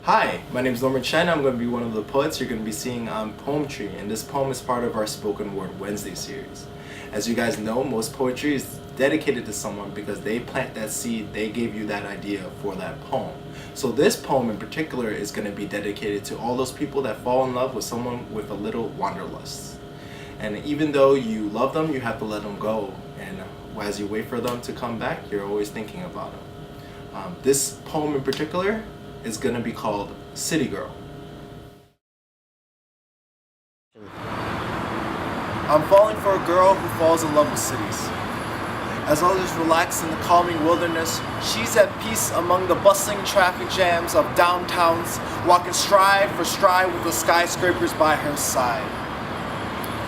Hi, my name is Chen. I'm going to be one of the poets you're going to be seeing on Poemtree, and this poem is part of our Spoken Word Wednesday series. As you guys know, most poetry is dedicated to someone because they plant that seed, they gave you that idea for that poem. So this poem in particular is going to be dedicated to all those people that fall in love with someone with a little wanderlust. And even though you love them, you have to let them go. And as you wait for them to come back, you're always thinking about them. This poem in particular is going to be called City Girl. I'm falling for a girl who falls in love with cities. As others relax in the calming wilderness, she's at peace among the bustling traffic jams of downtowns, walking stride for stride with the skyscrapers by her side.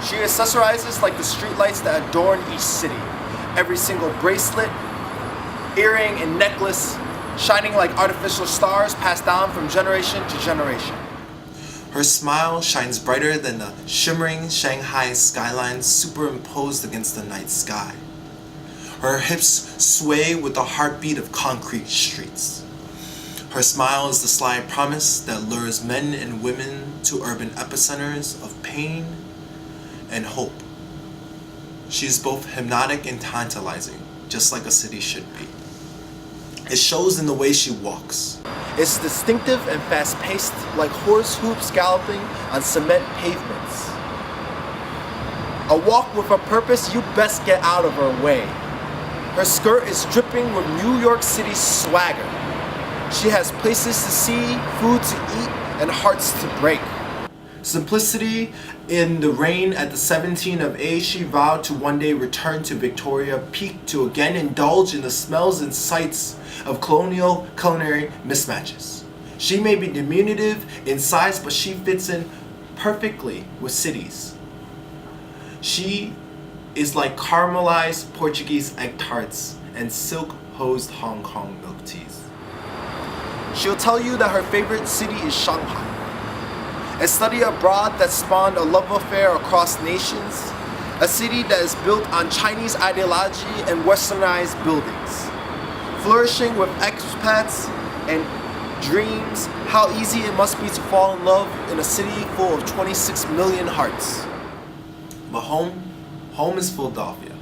She accessorizes like the streetlights that adorn each city. Every single bracelet, earring, and necklace shining like artificial stars passed down from generation to generation. Her smile shines brighter than the shimmering Shanghai skyline superimposed against the night sky. Her hips sway with the heartbeat of concrete streets. Her smile is the sly promise that lures men and women to urban epicenters of pain and hope. She is both hypnotic and tantalizing, just like a city should be. It shows in the way she walks. It's distinctive and fast-paced, like horse hoops galloping on cement pavements. A walk with a purpose, you best get out of her way. Her skirt is dripping with New York City swagger. She has places to see, food to eat, and hearts to break. Simplicity in the reign at the 17 of age, she vowed to one day return to Victoria Peak to again indulge in the smells and sights of colonial culinary mismatches. She may be diminutive in size, but she fits in perfectly with cities. She is like caramelized Portuguese egg tarts and silk-hosed Hong Kong milk teas. She'll tell you that her favorite city is Shanghai, a study abroad that spawned a love affair across nations, a city that is built on Chinese ideology and westernized buildings. Flourishing with expats and dreams, how easy it must be to fall in love in a city full of 26 million hearts. But home is Philadelphia.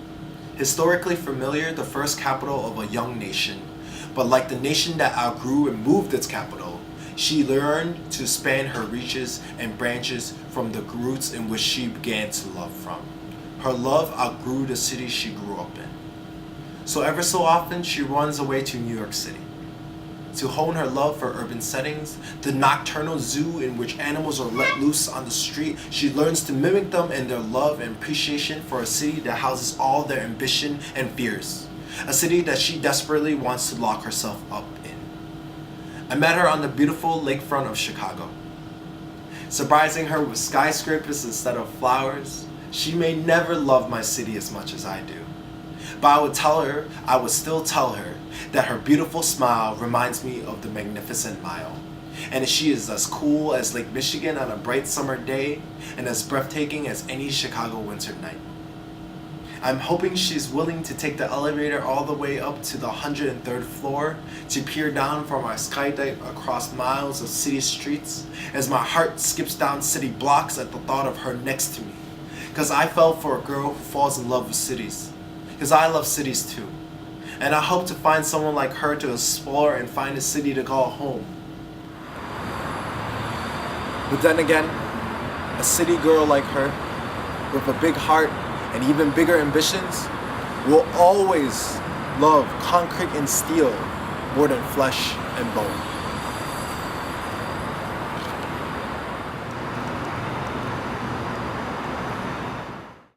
Historically familiar, the first capital of a young nation, but like the nation that outgrew and moved its capital, she learned to span her reaches and branches from the roots in which she began to love from. Her love outgrew the city she grew up in. So ever so often, she runs away to New York City to hone her love for urban settings, the nocturnal zoo in which animals are let loose on the street. She learns to mimic them and their love and appreciation for a city that houses all their ambition and fears, a city that she desperately wants to lock herself up in. I met her on the beautiful lakefront of Chicago, surprising her with skyscrapers instead of flowers. She may never love my city as much as I do, but I would still tell her that her beautiful smile reminds me of the Magnificent Mile, and she is as cool as Lake Michigan on a bright summer day and as breathtaking as any Chicago winter night. I'm hoping she's willing to take the elevator all the way up to the 103rd floor to peer down from our skydive across miles of city streets as my heart skips down city blocks at the thought of her next to me. Because I fell for a girl who falls in love with cities. Because I love cities too. And I hope to find someone like her to explore and find a city to call home. But then again, a city girl like her, with a big heart and even bigger ambitions, will always love concrete and steel more than flesh and bone.